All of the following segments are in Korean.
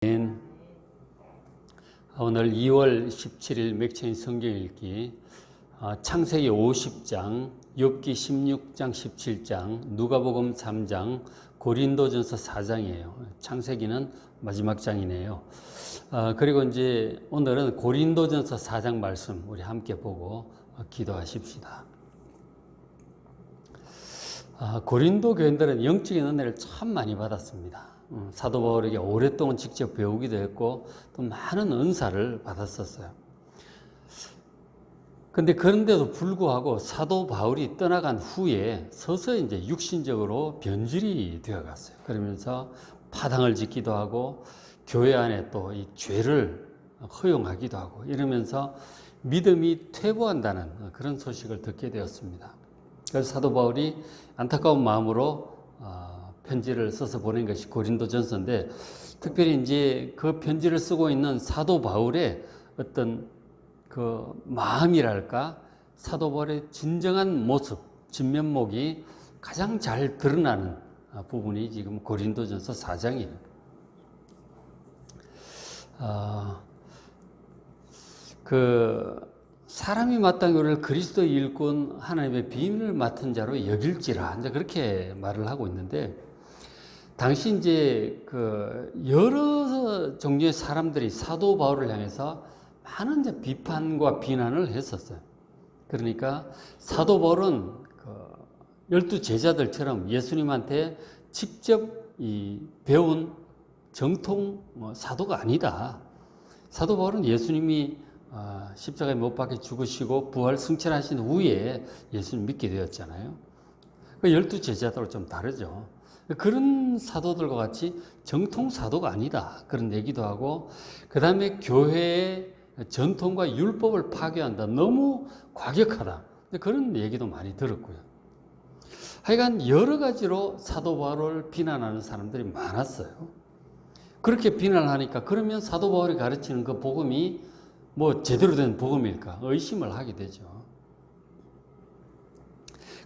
오늘 2월 17일 맥체인 성경 읽기 창세기 50장, 욥기 16장, 17장, 누가복음 3장, 고린도전서 4장이에요. 창세기는 마지막 장이네요. 그리고 이제 오늘은 고린도전서 4장 말씀 우리 함께 보고 기도하십시다. 고린도 교인들은 영적인 은혜를 참 많이 받았습니다. 사도 바울에게 오랫동안 직접 배우기도 했고 또 많은 은사를 받았었어요. 근데 그런데도 불구하고 사도 바울이 떠나간 후에 서서히 이제 육신적으로 변질이 되어 갔어요. 그러면서 파당을 짓기도 하고 교회 안에 또 이 죄를 허용하기도 하고 이러면서 믿음이 퇴보한다는 그런 소식을 듣게 되었습니다. 그래서 사도 바울이 안타까운 마음으로 편지를 써서 보낸 것이 고린도전서인데, 특별히 이제 그 편지를 쓰고 있는 사도 바울의 어떤 그 마음이랄까, 사도 바울의 진정한 모습, 진면목이 가장 잘 드러나는 부분이 지금 고린도전서 4장이에요. 사람이 마땅히 우리를 그리스도의 일꾼 하나님의 비밀을 맡은 자로 여길지라, 이제 그렇게 말을 하고 있는데, 당시 이제 여러 종류의 사람들이 사도 바울을 향해서 많은 이제 비판과 비난을 했었어요. 그러니까 사도 바울은 12 제자들처럼 예수님한테 직접 배운 정통 사도가 아니다. 사도 바울은 예수님이 십자가에 못 박혀 죽으시고 부활 승천하신 후에 예수님 믿게 되었잖아요. 12 제자들하고 좀 다르죠. 그런 사도들과 같이 정통 사도가 아니다, 그런 얘기도 하고, 그 다음에 교회의 전통과 율법을 파괴한다, 너무 과격하다, 그런 얘기도 많이 들었고요. 하여간 여러 가지로 사도 바울을 비난하는 사람들이 많았어요. 그렇게 비난하니까 그러면 사도 바울이 가르치는 그 복음이 뭐 제대로 된 복음일까 의심을 하게 되죠.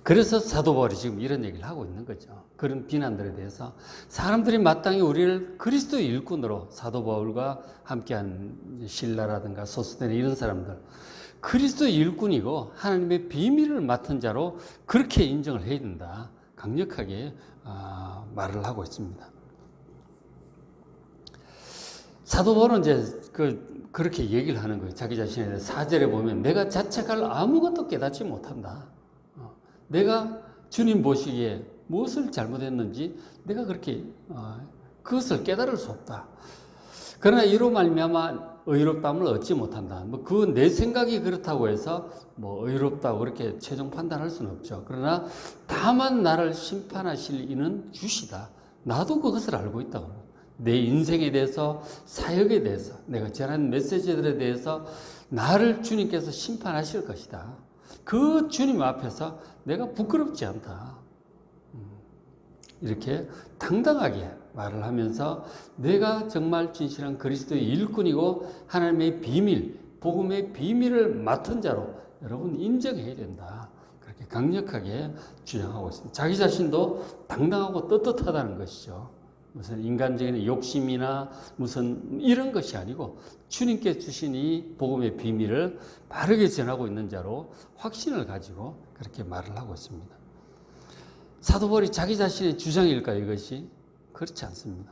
그래서 사도 바울이 지금 이런 얘기를 하고 있는 거죠. 그런 비난들에 대해서 사람들이 마땅히 우리를 그리스도의 일꾼으로, 사도 바울과 함께한 실라라든가 소스데네 이런 사람들, 그리스도의 일꾼이고 하나님의 비밀을 맡은 자로 그렇게 인정을 해야 된다, 강력하게 말을 하고 있습니다. 사도 바울은 이제 그렇게 얘기를 하는 거예요. 자기 자신에 대해 4절에 보면 내가 자책할 아무것도 깨닫지 못한다. 내가 주님 보시기에 무엇을 잘못했는지 내가 그렇게 그것을 깨달을 수 없다. 그러나 이로 말미암아 의롭다함을 얻지 못한다. 그 내 생각이 그렇다고 해서 의롭다고 그렇게 최종 판단할 수는 없죠. 그러나 다만 나를 심판하실 이는 주시다. 나도 그것을 알고 있다고. 내 인생에 대해서, 사역에 대해서, 내가 전하는 메시지들에 대해서 나를 주님께서 심판하실 것이다. 그 주님 앞에서 내가 부끄럽지 않다. 이렇게 당당하게 말을 하면서 내가 정말 진실한 그리스도의 일꾼이고 하나님의 비밀, 복음의 비밀을 맡은 자로 여러분 인정해야 된다, 그렇게 강력하게 주장하고 있습니다. 자기 자신도 당당하고 떳떳하다는 것이죠. 무슨 인간적인 욕심이나 무슨 이런 것이 아니고 주님께 주신 이 복음의 비밀을 바르게 전하고 있는 자로 확신을 가지고 그렇게 말을 하고 있습니다. 사도 바울이 자기 자신의 주장일까요, 이것이? 그렇지 않습니다.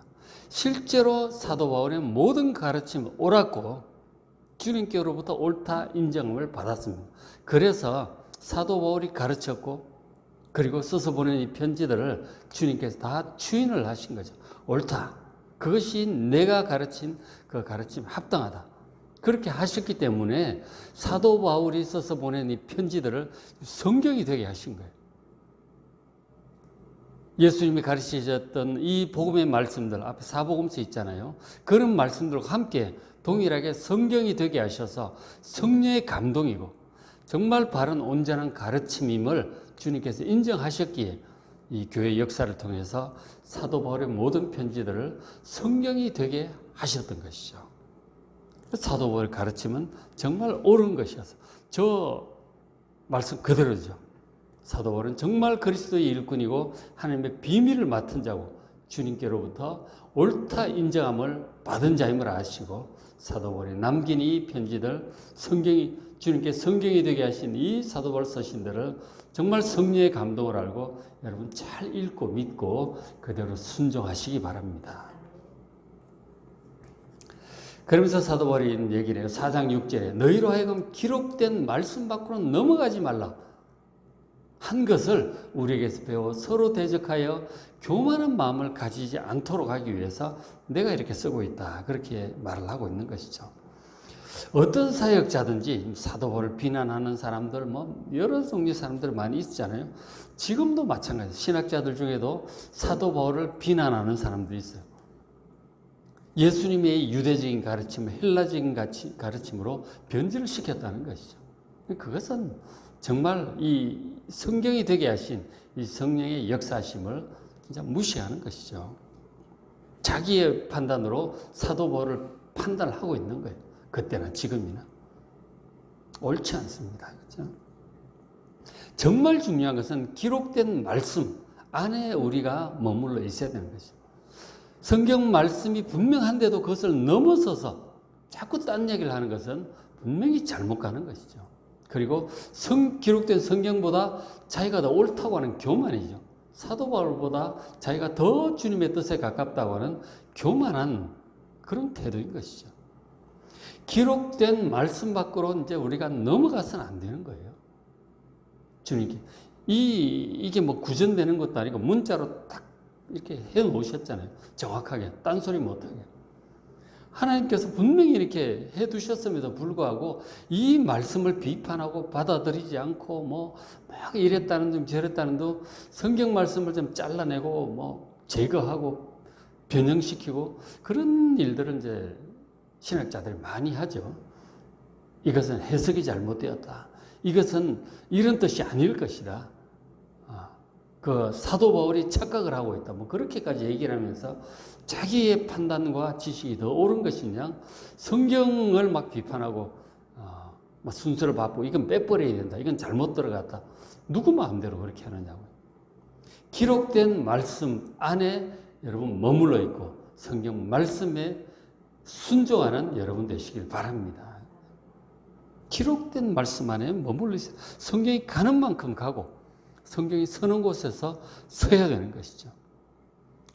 실제로 사도 바울의 모든 가르침은 옳았고 주님께로부터 옳다 인정을 받았습니다. 그래서 사도 바울이 가르쳤고 그리고 써서 보낸 이 편지들을 주님께서 다 추인을 하신 거죠. 옳다. 그것이 내가 가르친 그 가르침 합당하다. 그렇게 하셨기 때문에 사도 바울이 써서 보낸 이 편지들을 성경이 되게 하신 거예요. 예수님이 가르치셨던 이 복음의 말씀들, 앞에 사복음서 있잖아요. 그런 말씀들과 함께 동일하게 성경이 되게 하셔서 성령의 감동이고 정말 바른 온전한 가르침임을 주님께서 인정하셨기에 이 교회 역사를 통해서 사도 바울의 모든 편지들을 성경이 되게 하셨던 것이죠. 사도 바울의 가르침은 정말 옳은 것이어서 저 말씀 그대로죠. 사도 바울은 정말 그리스도의 일꾼이고 하나님의 비밀을 맡은 자고 주님께로부터 옳다 인정함을 받은 자임을 아시고 사도 바울이 남긴 이 편지들, 주님께 성경이 되게 하신 이 사도 바울 서신들을 정말 성령의 감동을 알고 여러분 잘 읽고 믿고 그대로 순종하시기 바랍니다. 그러면서 사도 바울이 얘기를 해요. 4장 6절에 너희로 하여금 기록된 말씀 밖으로 넘어가지 말라 한 것을 우리에게서 배워 서로 대적하여 교만한 마음을 가지지 않도록 하기 위해서 내가 이렇게 쓰고 있다. 그렇게 말을 하고 있는 것이죠. 어떤 사역자든지 사도 바울을 비난하는 사람들, 여러 종류의 사람들 많이 있잖아요. 지금도 마찬가지예요. 신학자들 중에도 사도 바울을 비난하는 사람들이 있어요. 예수님의 유대적인 가르침, 헬라적인 가르침으로 변질을 시켰다는 것이죠. 그것은 정말 이 성경이 되게 하신 이 성령의 역사하심을 진짜 무시하는 것이죠. 자기의 판단으로 사도 바울을 판단을 하고 있는 거예요. 그때나 지금이나. 옳지 않습니다. 그렇죠? 정말 중요한 것은 기록된 말씀 안에 우리가 머물러 있어야 되는 것이죠. 성경 말씀이 분명한데도 그것을 넘어서서 자꾸 딴 얘기를 하는 것은 분명히 잘못 가는 것이죠. 그리고 기록된 성경보다 자기가 더 옳다고 하는 교만이죠. 사도 바울보다 자기가 더 주님의 뜻에 가깝다고 하는 교만한 그런 태도인 것이죠. 기록된 말씀 밖으로 이제 우리가 넘어가서는 안 되는 거예요. 주님께. 이게 구전되는 것도 아니고 문자로 딱 이렇게 해 놓으셨잖아요. 정확하게. 딴소리 못하게. 하나님께서 분명히 이렇게 해 두셨음에도 불구하고 이 말씀을 비판하고 받아들이지 않고 막 이랬다는 둥 저랬다는 둥 성경 말씀을 좀 잘라내고 제거하고 변형시키고 그런 일들은 이제 신학자들이 많이 하죠. 이것은 해석이 잘못되었다. 이것은 이런 뜻이 아닐 것이다. 그 사도 바울이 착각을 하고 있다. 그렇게까지 얘기를 하면서 자기의 판단과 지식이 더 옳은 것이냐, 성경을 막 비판하고 순서를 바꾸고 이건 빼버려야 된다. 이건 잘못 들어갔다. 누구 마음대로 그렇게 하느냐고. 기록된 말씀 안에 여러분 머물러 있고 성경 말씀에 순종하는 여러분 되시길 바랍니다. 기록된 말씀 안에 머물러 있어요. 성경이 가는 만큼 가고 성경이 서는 곳에서 서야 되는 것이죠.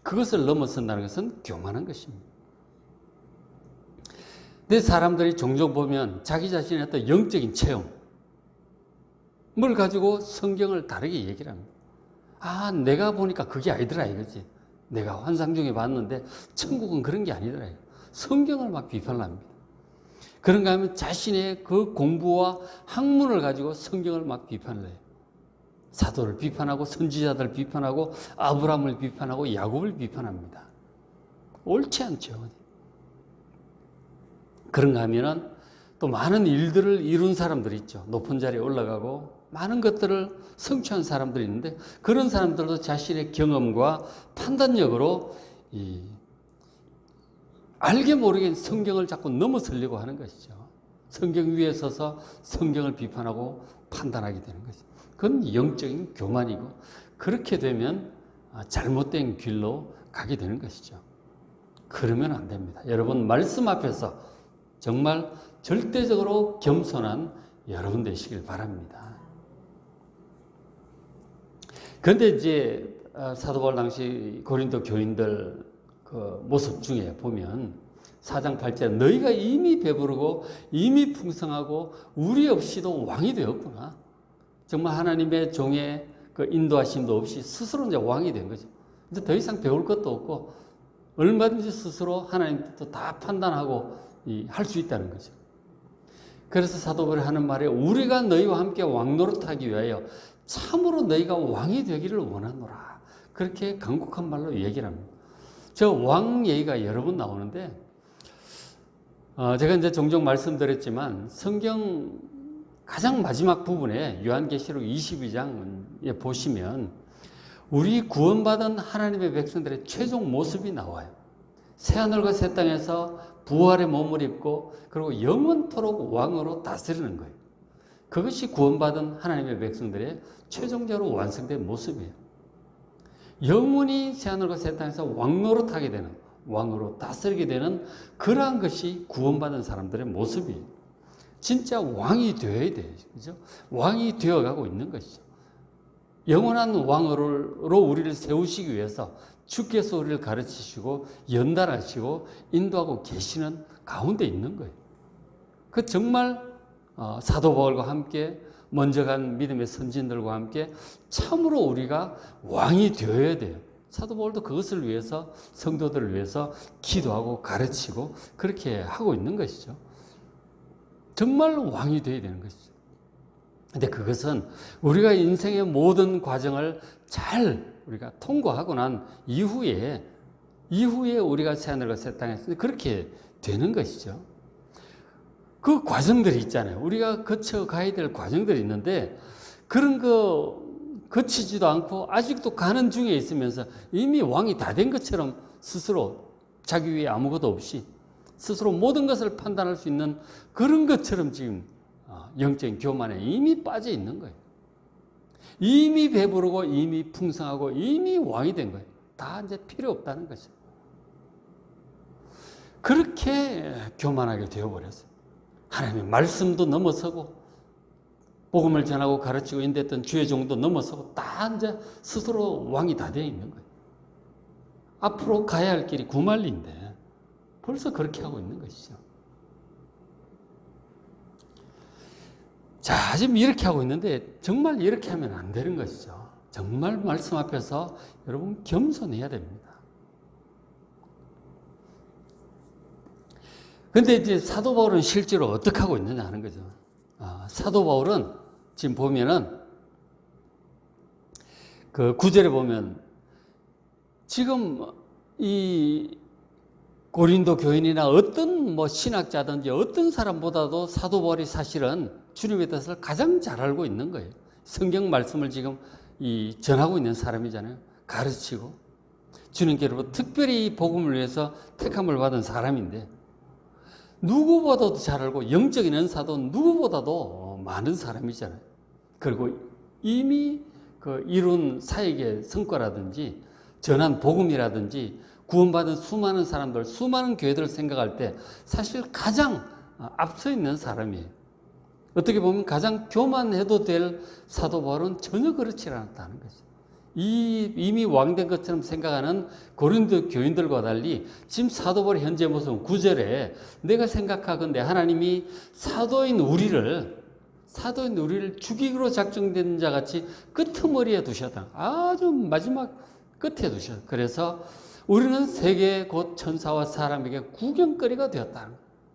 그것을 넘어선다는 것은 교만한 것입니다. 근데 사람들이 종종 보면 자기 자신의 어떤 영적인 체험을 가지고 성경을 다르게 얘기를 합니다. 내가 보니까 그게 아니더라 이거지. 내가 환상 중에 봤는데 천국은 그런 게 아니더라. 성경을 막 비판을 합니다. 그런가 하면 자신의 그 공부와 학문을 가지고 성경을 막 비판을 해요. 사도를 비판하고 선지자들을 비판하고 아브라함을 비판하고 야곱을 비판합니다. 옳지 않죠. 그런가 하면은 또 많은 일들을 이룬 사람들이 있죠. 높은 자리에 올라가고 많은 것들을 성취한 사람들이 있는데 그런 사람들도 자신의 경험과 판단력으로 알게 모르게 성경을 자꾸 넘어서려고 하는 것이죠. 성경 위에 서서 성경을 비판하고 판단하게 되는 것이죠. 그건 영적인 교만이고 그렇게 되면 잘못된 길로 가게 되는 것이죠. 그러면 안 됩니다. 여러분 말씀 앞에서 정말 절대적으로 겸손한 여러분 되시길 바랍니다. 그런데 이제 사도 바울 당시 고린도 교인들 그 모습 중에 보면 4장 8절 너희가 이미 배부르고 이미 풍성하고 우리 없이도 왕이 되었구나. 정말 하나님의 종의 그 인도하심도 없이 스스로 이제 왕이 된 거죠. 이제 더 이상 배울 것도 없고 얼마든지 스스로 하나님 뜻도 다 판단하고 할 수 있다는 거죠. 그래서 사도 바울이 하는 말에 우리가 너희와 함께 왕노릇하기 위하여 참으로 너희가 왕이 되기를 원하노라. 그렇게 간곡한 말로 얘기를 합니다. 저 왕 얘기가 여러 번 나오는데 제가 이제 종종 말씀드렸지만 성경 가장 마지막 부분에 요한계시록 22장에 보시면 우리 구원받은 하나님의 백성들의 최종 모습이 나와요. 새하늘과 새 땅에서 부활의 몸을 입고 그리고 영원토록 왕으로 다스리는 거예요. 그것이 구원받은 하나님의 백성들의 최종적으로 완성된 모습이에요. 영원히 새하늘과 새 땅에서 왕노릇하게 되는 왕으로 다스리게 되는 그러한 것이 구원받은 사람들의 모습이에요. 진짜 왕이 되어야 돼요. 그죠? 왕이 되어가고 있는 것이죠. 영원한 왕으로 우리를 세우시기 위해서 주께서 우리를 가르치시고 연단하시고 인도하고 계시는 가운데 있는 거예요. 그 정말 사도 바울과 함께 먼저 간 믿음의 선진들과 함께 참으로 우리가 왕이 되어야 돼요. 사도 바울도 그것을 위해서 성도들을 위해서 기도하고 가르치고 그렇게 하고 있는 것이죠. 정말 왕이 되어야 되는 것이죠. 근데 그것은 우리가 인생의 모든 과정을 잘 우리가 통과하고 난 이후에 우리가 새하늘과 새 땅에 그렇게 되는 것이죠. 그 과정들이 있잖아요. 우리가 거쳐가야 될 과정들이 있는데 그런 거 거치지도 않고 아직도 가는 중에 있으면서 이미 왕이 다 된 것처럼 스스로 자기 위에 아무것도 없이 스스로 모든 것을 판단할 수 있는 그런 것처럼 지금 영적인 교만에 이미 빠져 있는 거예요. 이미 배부르고 이미 풍성하고 이미 왕이 된 거예요. 다 이제 필요 없다는 거죠. 그렇게 교만하게 되어버렸어요. 하나님의 말씀도 넘어서고 복음을 전하고 가르치고 인도했던 주의 종도 넘어서고 다 이제 스스로 왕이 다 되어 있는 거예요. 앞으로 가야 할 길이 구말리인데 벌써 그렇게 하고 있는 것이죠. 자, 지금 이렇게 하고 있는데 정말 이렇게 하면 안 되는 것이죠. 정말 말씀 앞에서 여러분 겸손해야 됩니다. 근데 이제 사도 바울은 실제로 어떻게 하고 있느냐 하는 거죠. 사도 바울은 지금 보면은 그 9절에 보면 지금 이 고린도 교인이나 어떤 뭐 신학자든지 어떤 사람보다도 사도 바울이 사실은 주님의 뜻을 가장 잘 알고 있는 거예요. 성경 말씀을 지금 전하고 있는 사람이잖아요. 가르치고 주님께로부터 특별히 이 복음을 위해서 택함을 받은 사람인데 누구보다도 잘 알고 영적인 은사도 누구보다도 많은 사람이잖아요. 그리고 이미 그 이룬 사역의 성과라든지 전한 복음이라든지 구원받은 수많은 사람들, 수많은 교회들을 생각할 때 사실 가장 앞서 있는 사람이에요. 어떻게 보면 가장 교만해도 될 사도 바울은 전혀 그렇지 않았다는 거죠. 이미 왕된 것처럼 생각하는 고린도 교인들과 달리 지금 사도 바울의 현재 모습은 9절에 내가 생각하건대 하나님이 사도인 우리를 죽이기로 작정된 자 같이 끄트머리에 두셨다. 아주 마지막 끝에 두셨다. 그래서 우리는 세계 곧 천사와 사람에게 구경거리가 되었다.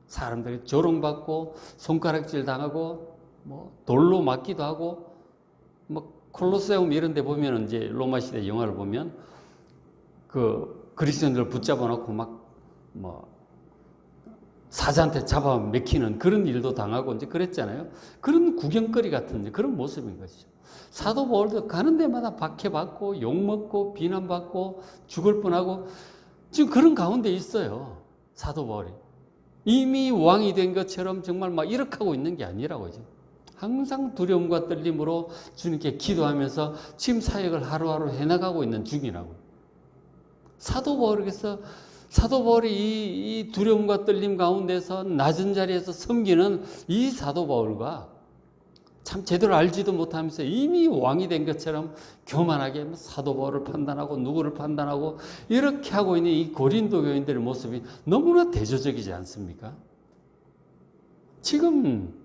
사람들이 조롱받고 손가락질 당하고 뭐 돌로 맞기도 하고 뭐 콜로세움 이런 데 보면 이제 로마 시대 영화를 보면 그 그리스도인들을 붙잡아 놓고 막 뭐 사자한테 잡아 맥히는 그런 일도 당하고 이제 그랬잖아요. 그런 구경거리 같은 그런 모습인 것이죠. 사도 바울도 가는 데마다 박해받고 욕먹고 비난받고 죽을 뻔하고 지금 그런 가운데 있어요. 사도 바울이. 이미 왕이 된 것처럼 정말 막 이렇게 하고 있는 게 아니라고 이제. 항상 두려움과 떨림으로 주님께 기도하면서 지금 사역을 하루하루 해나가고 있는 중이라고. 사도 바울이 이 두려움과 떨림 가운데서 낮은 자리에서 섬기는 이 사도 바울과 참 제대로 알지도 못하면서 이미 왕이 된 것처럼 교만하게 사도 바울을 판단하고 누구를 판단하고 이렇게 하고 있는 이 고린도 교인들의 모습이 너무나 대조적이지 않습니까? 지금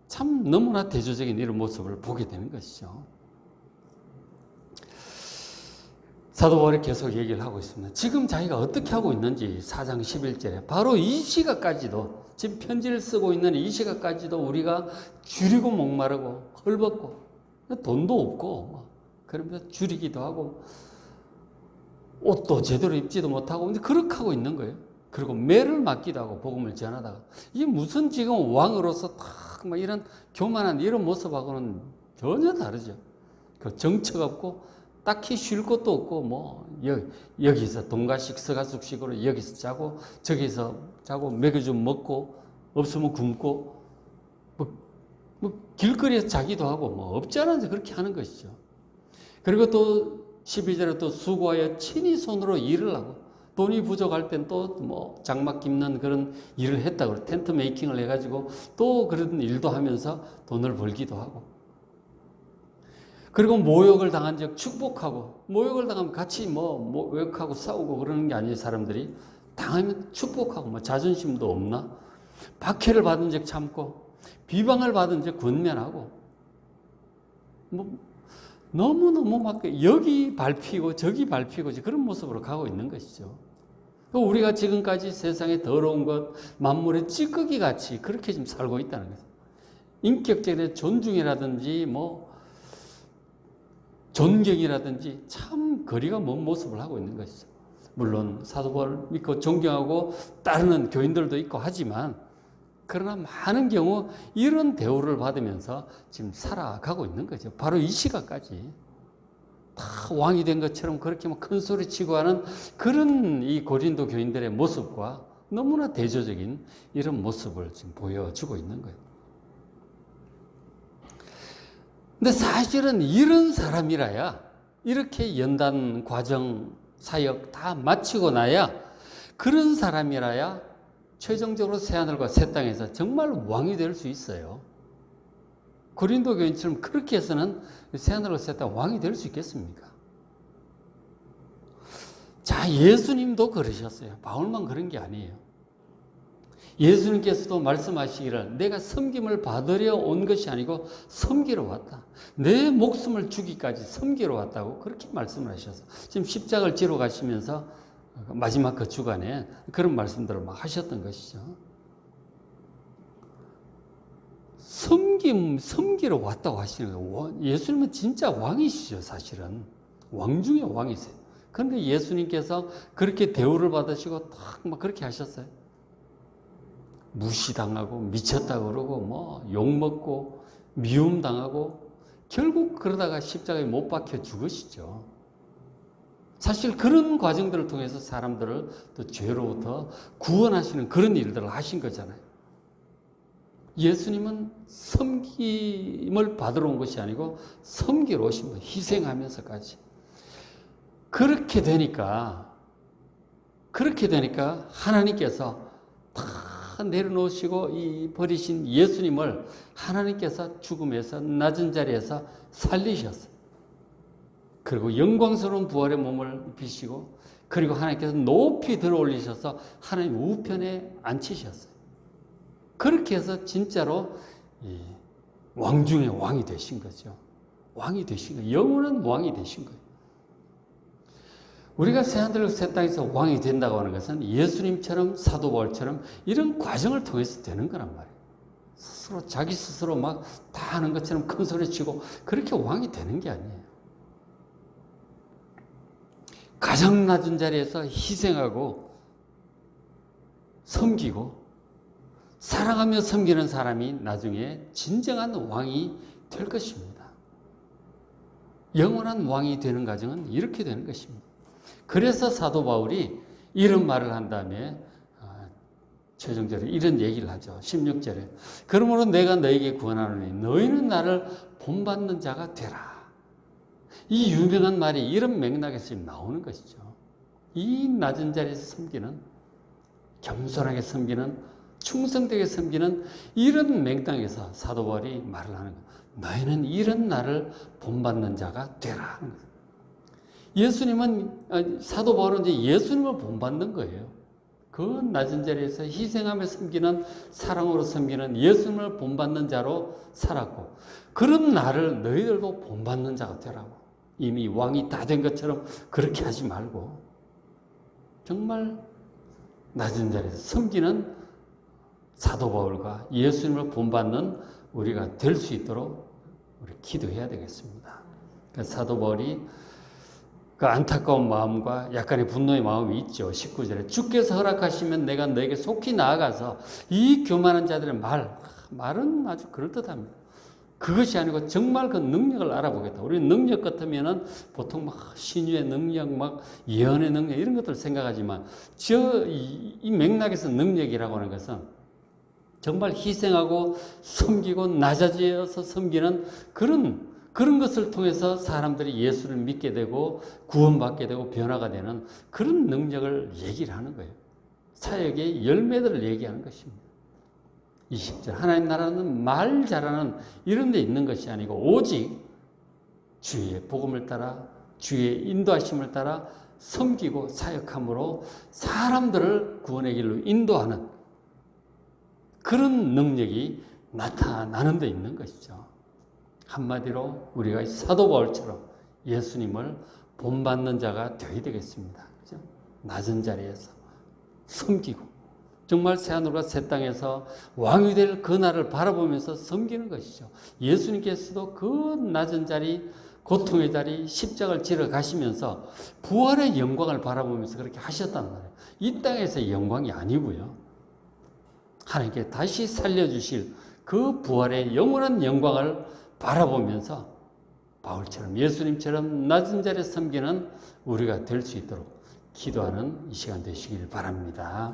참 너무나 대조적인 이런 모습을 보게 되는 것이죠. 사도 바울이 계속 얘기를 하고 있습니다. 지금 자기가 어떻게 하고 있는지 4장 11절에 바로 이 시각까지도 지금 편지를 쓰고 있는 이 시각까지도 우리가 줄이고 목마르고 헐벗고 돈도 없고 그러면서 줄이기도 하고 옷도 제대로 입지도 못하고 그렇게 하고 있는 거예요. 그리고 매를 맞기도 하고 복음을 전하다가 이게 무슨 지금 왕으로서 딱 막 이런 교만한 이런 모습하고는 전혀 다르죠. 그 정처 없고 딱히 쉴 것도 없고 뭐 여기서 동가식 서가숙식으로 여기서 자고 저기서 자고 먹여 좀 먹고 없으면 굶고 뭐 길거리에서 자기도 하고 뭐 없지 않아서 그렇게 하는 것이죠. 그리고 또 12절에 또 수고하여 친히 손으로 일을 하고 돈이 부족할 땐 또 뭐 장막 깁는 그런 일을 했다고, 텐트 메이킹을 해가지고 또 그런 일도 하면서 돈을 벌기도 하고. 그리고 모욕을 당한 적 축복하고, 모욕을 당하면 같이 모욕하고 싸우고 그러는 게 아니에요. 사람들이 당하면 축복하고, 뭐 자존심도 없나? 박해를 받은 적 참고, 비방을 받은 적 권면하고, 뭐 너무너무 막 여기 밟히고 저기 밟히고 그런 모습으로 가고 있는 것이죠. 우리가 지금까지 세상에 더러운 것, 만물의 찌꺼기 같이 그렇게 지금 살고 있다는 거죠. 인격적인 존중이라든지 존경이라든지 참 거리가 먼 모습을 하고 있는 것이죠. 물론 사도 바울을 믿고 존경하고 따르는 교인들도 있고 하지만, 그러나 많은 경우 이런 대우를 받으면서 지금 살아가고 있는 거죠. 바로 이 시각까지 다 왕이 된 것처럼 그렇게 큰 소리 치고 하는 그런 이 고린도 교인들의 모습과 너무나 대조적인 이런 모습을 지금 보여주고 있는 거예요. 근데 사실은 이런 사람이라야, 이렇게 연단 과정 사역 다 마치고 나야, 그런 사람이라야 최종적으로 새하늘과 새 땅에서 정말 왕이 될 수 있어요. 고린도 교인처럼 그렇게 해서는 새하늘과 새 땅 왕이 될 수 있겠습니까? 자, 예수님도 그러셨어요. 바울만 그런 게 아니에요. 예수님께서도 말씀하시기를 내가 섬김을 받으려 온 것이 아니고 섬기러 왔다. 내 목숨을 주기까지 섬기러 왔다고 그렇게 말씀을 하셔서 지금 십자가를 지러 가시면서 마지막 그 주간에 그런 말씀들을 막 하셨던 것이죠. 섬기러 왔다고 하시는 거예요. 예수님은 진짜 왕이시죠, 사실은. 왕 중에 왕이세요. 그런데 예수님께서 그렇게 대우를 받으시고 딱 막 그렇게 하셨어요. 무시당하고 미쳤다고 그러고 욕먹고 미움당하고 결국 그러다가 십자가에 못 박혀 죽으시죠. 사실 그런 과정들을 통해서 사람들을 또 죄로부터 구원하시는 그런 일들을 하신 거잖아요. 예수님은 섬김을 받으러 온 것이 아니고 섬기러 오신 분, 희생하면서까지. 그렇게 되니까 하나님께서 다 내려놓으시고 이 버리신 예수님을 하나님께서 죽음에서 낮은 자리에서 살리셨어요. 그리고 영광스러운 부활의 몸을 입히시고, 그리고 하나님께서 높이 들어 올리셔서 하나님 우편에 앉히셨어요. 그렇게 해서 진짜로 왕 중에 왕이 되신 거죠. 왕이 되신 거예요. 영원한 왕이 되신 거예요. 우리가 새하늘과 새 땅에서 왕이 된다고 하는 것은 예수님처럼 사도 바울처럼 이런 과정을 통해서 되는 거란 말이에요. 자기 스스로 막 다 하는 것처럼 큰 소리 치고 그렇게 왕이 되는 게 아니에요. 가장 낮은 자리에서 희생하고 섬기고 사랑하며 섬기는 사람이 나중에 진정한 왕이 될 것입니다. 영원한 왕이 되는 과정은 이렇게 되는 것입니다. 그래서 사도 바울이 이런 말을 한 다음에 최종적으로 이런 얘기를 하죠. 16절에 그러므로 내가 너에게 구원하노니 너희는 나를 본받는 자가 되라. 이 유명한 말이 이런 맥락에서 지금 나오는 것이죠. 이 낮은 자리에서 섬기는, 겸손하게 섬기는, 충성되게 섬기는 이런 맥락에서 사도 바울이 말을 하는 거예요. 너희는 이런 나를 본받는 자가 되라. 예수님은, 사도 바울은 이제 예수님을 본받는 거예요. 그 낮은 자리에서 희생하며 섬기는, 사랑으로 섬기는 예수님을 본받는 자로 살았고, 그런 나를 너희들도 본받는 자가 되라고. 이미 왕이 다 된 것처럼 그렇게 하지 말고 정말 낮은 자리에서 섬기는 사도 바울과 예수님을 본받는 우리가 될 수 있도록 우리 기도해야 되겠습니다. 사도 바울이 그 안타까운 마음과 약간의 분노의 마음이 있죠. 19절에 주께서 허락하시면 내가 너에게 속히 나아가서 이 교만한 자들의 말은 아주 그럴듯합니다. 그것이 아니고 정말 그 능력을 알아보겠다. 우리는 능력 같으면은 보통 막 신유의 능력, 막 예언의 능력 이런 것들 생각하지만 이 맥락에서 능력이라고 하는 것은 정말 희생하고 섬기고 낮아져서 섬기는 그런 그런 것을 통해서 사람들이 예수를 믿게 되고 구원받게 되고 변화가 되는 그런 능력을 얘기를 하는 거예요. 사역의 열매들을 얘기하는 것입니다. 20절 하나님 나라는 말 잘하는 이런 데 있는 것이 아니고 오직 주의 복음을 따라 주의 인도하심을 따라 섬기고 사역함으로 사람들을 구원의 길로 인도하는 그런 능력이 나타나는 데 있는 것이죠. 한마디로 우리가 사도 바울처럼 예수님을 본받는 자가 되어야 되겠습니다. 그죠? 낮은 자리에서 섬기고 정말 새하늘과 새 땅에서 왕이 될 그 날을 바라보면서 섬기는 것이죠. 예수님께서도 그 낮은 자리, 고통의 자리, 십자가를 지러 가시면서 부활의 영광을 바라보면서 그렇게 하셨단 말이에요. 이 땅에서의 영광이 아니고요. 하나님께 다시 살려주실 그 부활의 영원한 영광을 바라보면서 바울처럼 예수님처럼 낮은 자리에 섬기는 우리가 될 수 있도록 기도하는 이 시간 되시길 바랍니다.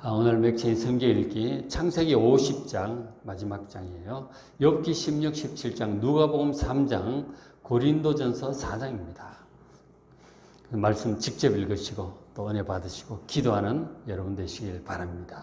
오늘 맥체인 성경 읽기 창세기 50장 마지막 장이에요. 욥기 16, 17장, 누가복음 3장, 고린도전서 4장입니다. 말씀 직접 읽으시고 또 은혜 받으시고 기도하는 여러분 되시길 바랍니다.